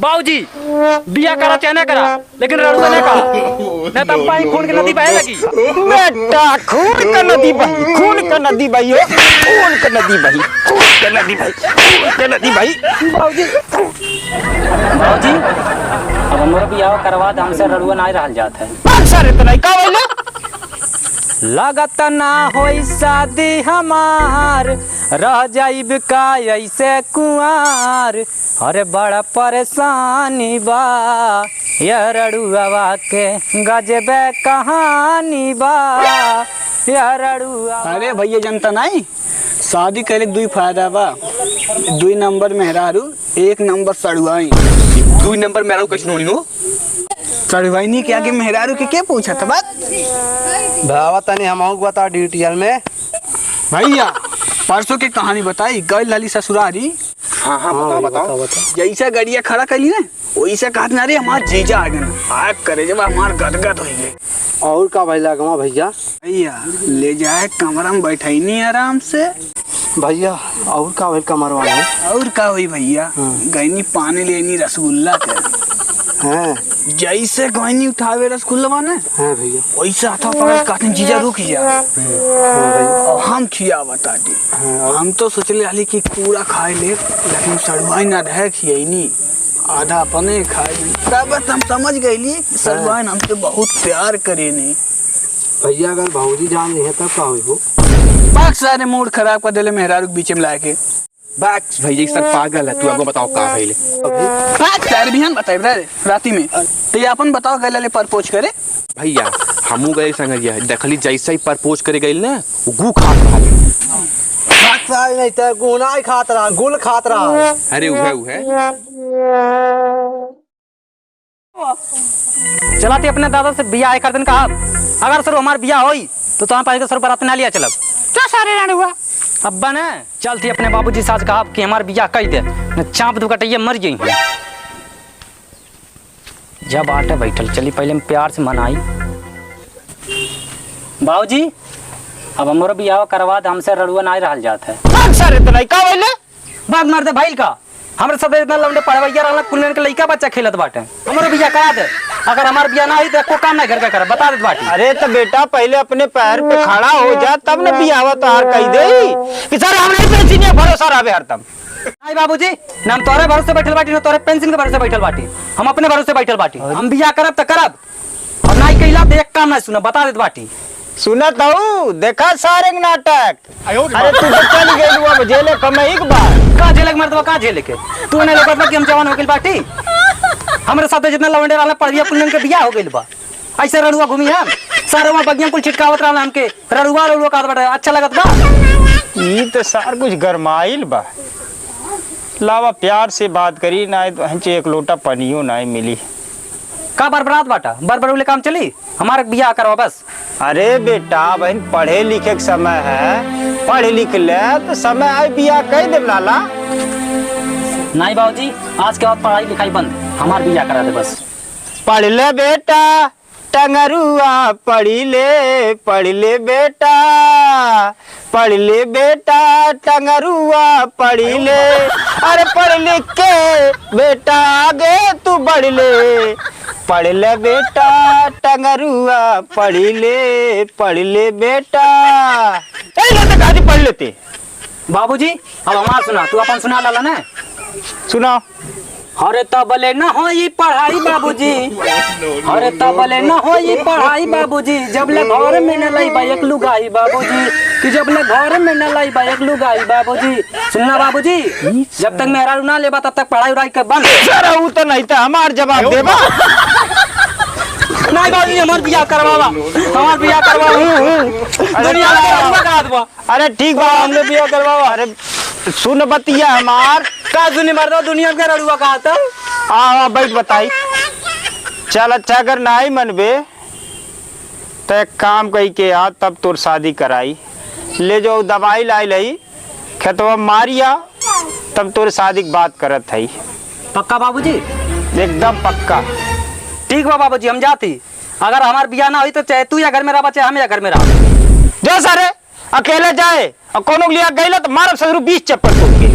बाबूजी बिया करा चाहे ना करा, लेकिन रड़ुआ ने कहा न तब पानी खून की नदी बहे लगी। बेटा खून का नदी बही, खून का नदी बही हो, खून का नदी बही, खून का नदी बही, खून का नदी बही। बाबूजी बाबूजी अब हमारा बिया करवा द, हमसे रड़ुआ ना रहल जात है। सर इतना का बोले लागत ना होई शादी हमार, रह जाइब का ऐसे कुआर। अरे बड़ा परेशानी बा, यह रड़ुआ के गजबे कहानी बा, यह रड़ुआ। अरे भैया जनता नहीं, शादी करे दुई फायदा बा। 2 नंबर मेहरारू, 1 नंबर सड़ुआई। 2 नंबर मेहरारू कैसे होनी हो? सड़ुआई के आगे मेहरारू के पूछा था बात? भावा तनी हमहू बता डिटेल में। भैया परसों की कहानी बताई, गई लाली ससुरारी। हाँ हाँ बताओ बताओ। जैसा गड़िया खड़ा कर ली ना, वैसा कहा ना रे हमार जीजा आ गए, आग करे जब हमार गदगद हो गए। और का भैया गवा भैया? भैया ले जाए कमरा में बैठनी आराम से। भैया और का भैया कमरवा है? और का हुई भैया, गईनी पानी लेनी रसगुल्ला के। हैं जैसे गईनी उठावे रसगुल्ला ना, हैं भैया? वैसे हाथा पकड़ कहते जीजा रुक जा। और हम खिया बता दी। हम तो सोचले हाली कि पूरा खाए ले, लेकिन सड़वाई ना रहे खियनी, आधा अपने खाए। तब हम समझ गईली सड़वाई हमसे बहुत प्यार करे नहीं। भैया अगर भौजी जान रही है तब का हुई हो? बाक सारे मूड खराब कर देले मेहरारू के बीच में लाके। बात भैया सर पागल है, तू आगो बताओ का भइले? बाक सारे बिहान बताए राती में। तो ये अपन बताओ गले ले प्रपोज करे। भैया हमू गए संगरिया, देखली जैसे ही प्रपोज करे गइल ना, वो गु खात रहा। बात सारी नहीं तो गुनाह खात रहा, गुल खात रहा। अरे उहे चलाते अपने दादा से बिया कर दिन कहा, अगर सर हमार बिया होई तो तुम्हारे पास सर बारात ना लिया चलब। क्या सारे रड़ुआ अब्बा ने चलती अपने बाबूजी साथ कहा कि हमार बिया कह दे, न चाँप दुकटैया मर गई। जब आटे बैठल चली पहले प्यार से मनाई, बाबूजी अब हमारा बिया करवा द, हमसे रड़ुआ ना रहल जात है। सर इतना का बोले बात मार दे भाई का, हमरे सब इतना लौंडे पढ़वैया रहला, कुल के लइका बच्चा खेलत बाटे। हमारा बिया करा दे, अगर हमार बिया ना हुई तो एको काम ना घर का कर, बता दे बाटी। अरे तो बेटा पहले अपने पैर पे खड़ा हो जा, तब न बियाह तो हार कह दे कि सर हम नहीं पेंशन है भरोसा रहे हरदम। नहीं बाबूजी, ना हम तोरे भरोसे बैठल बाटी, ना तोरे पेंशन के भरोसे बैठल बाटी, हम अपने भरोसे बैठल बाटी। हम बिया करब तो करब, और ना कइला तो एक काम ना सुना, बता दे बाटी। सुनत हूँ देखा सारे नाटक। अरे तू तो चल गई अब जेले कमे एक बार का जेल मर्दवा का जेल के तू ने लगत बा कि हम जवान हो गइल बाटी। हमरे साथ जितना लवंडे रहला पढ़िया कुल के बियाह हो गइल बा, ऐसे रड़ुआ घूमी हम सारे वहां बगिया कुल छिटकावत रहला हमके, रड़ुआ रड़ुआ कहत बाटे। अच्छा लगत बा? ई तो सार कुछ गरमाइल बा, लावा प्यार से बात करी ना तो हंचे एक लोटा पनियो ना मिली। का बरबरात बाटा बरबरुले काम चली, हमारे बियाह करवा बस। अरे बेटा बहन पढ़े लिखे के समय है, पढ़ लिख ले तो समय आए बियाह कह दे लाला। नहीं बाबूजी आज के बाद पढ़ाई लिखाई बंद, हमार बियाह करा दे बस। पढ़ ले बेटा टंगरुआ, पढ़ी ले पढ़ ले बेटा, पढ़ ले बेटा टंगरुआ पढ़ी ले। अरे पढ़ लिख के बेटा आगे तू बढ़ ले, पढ़ ले बेटा टंगरुआ पढ़ी ले बेटा। पढ़ लेते बाबूजी अब हमार सुना, तू अपन सुना लाला ना। सुना। अरे तबले न होई पढ़ाई बाबूजी, अरे तबले न होई पढ़ाई बाबूजी, जबले घर में न लाई बाइक लुगाई बाबूजी, कि जबले घर में न लाई बाइक लुगाई बाबूजी। सुनना बाबूजी, जब तक मेहरा ना लेबा तब तक पढ़ाई उड़ाई के बंद। सर वो तो नहीं था, हमार जवाब देबा। नहीं बाबूजी हमार बियाह करवावा, हमार बियाह करवावा। अरे ठीक बा हमने बियाह करवावा। अरे सुन बतिया हमार का सुनी मर्दा दुनिया के रड़ुआ कहा था। हाँ बैठ बताई। चल अच्छा अगर ना ही मनबे तो एक काम कही के आ, तब तोर शादी कराई। ले जाओ दवाई लाई लही खेतवा मारिया, तब तोर शादी की बात करत है। पक्का बाबूजी? एकदम पक्का। ठीक बा बाबूजी हम जाती, अगर हमार बियाह ना हुई तो चाहे तू या घर में रहा चाहे हम या घर में रहा। जो सारे अकेले जाए और कोनो लिया गई तो मारब सदरू 20 चप्पल टूट के।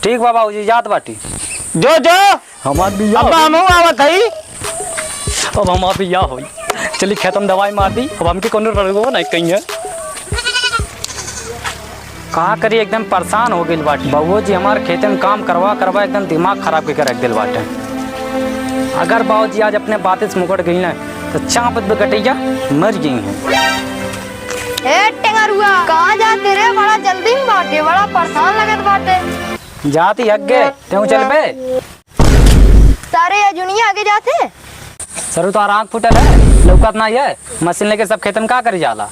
ठीक बा बाबूजी जात बाटी। जो हमार बिया अब हम आवत हई। अब हमार बिया होई। चली खेत में दवाई मार दी। अब हमके कोनो रड़गो नहीं कहीं है। कहाँ करी एकदम परेशान हो गई बाटे। बउओ जी हमारे खेत में काम करवा करवा एकदम दिमाग खराब करके रख दिल बाटे। अगर बाबू जी आज अपने बातें से मुकड़ गई ना तो चाँप पे कटैया मर गई हैं। ए टेंगरुआ कहाँ जाते रे? बड़ा जल्दी में बाटे, बड़ा परेशान लगत बाटे। जाती अगे त्यों चल बे। सारे अजुनिया आगे जाते। सरू तो आँख फुटल है, लौकत नहीं है। मशीन लेके सब खेत में का करी जाला।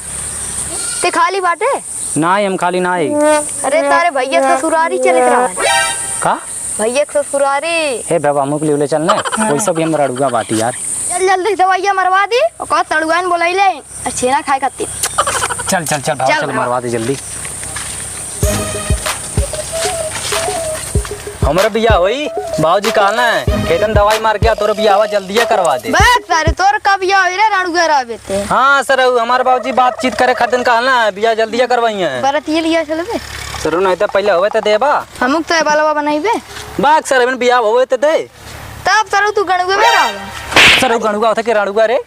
ते खाली बाटे? ना हम खाली ना आई। अरे तारे भैया ससुरारी चले रहा है। का भैया ससुरारी? हे बाबा मुक ले चलने कोई सब हम रड़ुआ बाती यार। चल जल्दी दवाइया मरवा दी और कह तड़ुआन बोलैले छेना खाए खातिर। चल चल चल भाव चल मरवा दे जल्दी। हमारा बिया होई बाबूजी कहना है खेतन दवाई मार के तोर बियावा जल्दी करवा दे। बस सारे तोर का बिया होई रे राणुगा राबेते। हाँ सर हमारे बाबूजी बातचीत करे खातिर कहना है बिया जल्दी करवाई है। बरत ये लिया चलबे। सर नहीं तो पहले होवे तो देबा। हमुक तो बालवा बनाइबे। बाग सर अबन बिया होवे तो दे। तब सर तू गणुगे में रावा। सर गणुगा होता के राणुगा रे।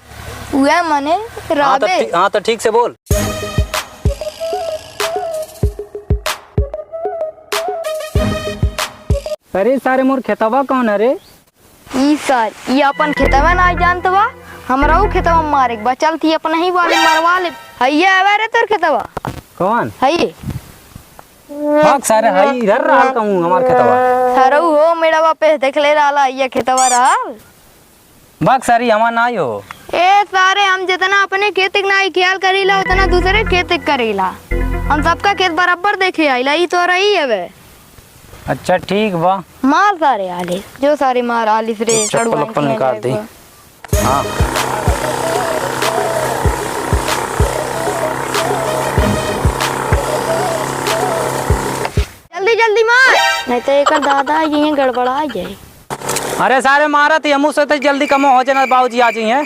उहे मने राबे। हाँ तो ठीक से बोल। अरे सारे मोर खेतवा कौन है रे? ई सर ई अपन खेतवा ना जानत बा। हमरा ऊ खेतवा मारे के बचल थी अपन ही वाले मरवा ले। हइया आवे रे तोर खेतवा। कौन? हइये बाग सारे हई इधर रहल कहूं हमार खेतवा। सरऊ हो मेड़वा पे देख ले रहला ये खेतवा रहल। बाग सारी हमार ना हो। ए सारे हम जितना अपने खेत के ना ख्याल करीला उतना दूसरे खेत के करीला। हम सबका खेत बराबर देखे आइला। ई तो रही है। अच्छा ठीक बा। मार सारे आले जो सारे मार आलिस रे। चप्पल उप्पल निकाल दे। हाँ जल्दी जल्दी मार नहीं तो एक दादा ये गड़बड़ा जाए। अरे सारे मारा थी हमू से तो जल्दी कम हो जाना बाबूजी आ जी हैं।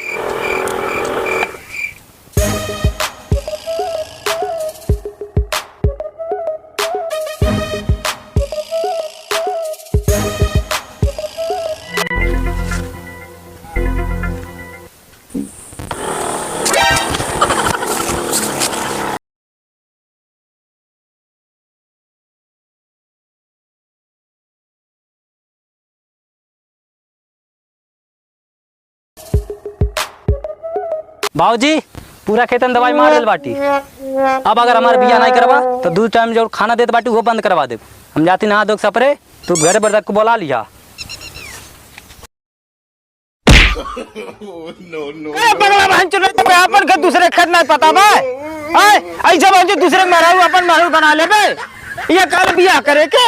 बाबूजी पूरा खेतन दवाई मार दिल बाटी। अब अगर हमारे बिया नहीं करवा तो दो टाइम जो खाना देते बाटी वो बंद करवा दे। हम जाती नहा दो सपरे तू घर पर को बोला लिया। पगला बहन चुने तो अपन के दूसरे खेत नहीं पता बा। आय ऐसा बाबूजी दूसरे मराऊ अपन महल बना ले बे। ये कल बिया करे के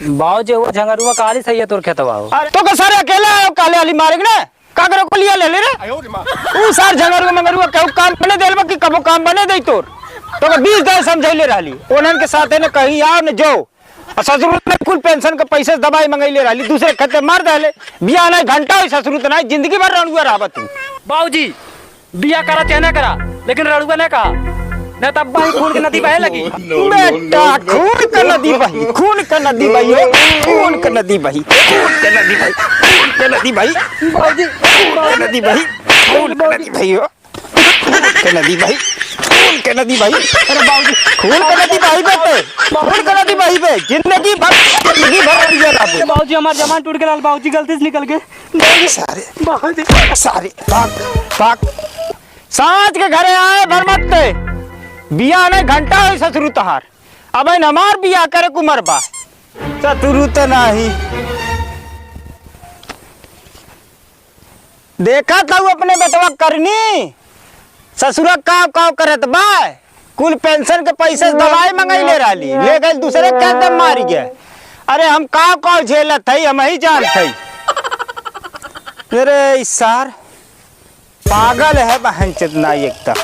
बाबूजी वो झंगरुआ काली सही है तोर खेतवा हो। तो के सारे अकेला काले वाली मारेग ना का करो को लिया ले ले रे। ऊ सार झगरुआ मंगरुआ कहू काम बने देल बा कि कबो काम बने दई तोर। तो के 20 दिन समझैले रहली ओनन के साथे ने कहीं आओ न जो और ससुर ने कुल पेंशन के पैसे दवाई मंगैले रहली दूसरे खते मार देले। बिया नहीं घंटा होई ससुर त नहीं जिंदगी भर रणुआ रहबत तू। बाबूजी बिया करा चाहे ना करा लेकिन रणुआ ने कहा न तब भाई खून की नदी बहे लगी। बेटा खून का नदी बही खून का नदी बही खून का नदी बही खून का नदी बही खून का नदी बही बाबूजी खून का नदी बही खून का नदी बही खून का नदी बही खून का नदी बही। अरे बाबूजी खून का नदी बही बेटे खून का नदी बही बे जिंदगी भर दिया बाबू। बाबूजी हमारा जमान टूट गया। बाबूजी गलती से निकल गए सारे बाबूजी सारे पाक पाक सांझ के घरे आए भरमत्ते बिया ने घंटा हो ससुरु तहार। अब हमार बिया करे कुमर बा ससुरु त नाही देखा था अपने बेटवा करनी ससुरा काव करत बा। कुल पेंशन के पैसे दवाई मंगैले रहली ले गए दूसरे के दम मार गए। अरे हम काव झेलत है हम ही जानत है। अरे सार पागल है बहन चितना एक तक।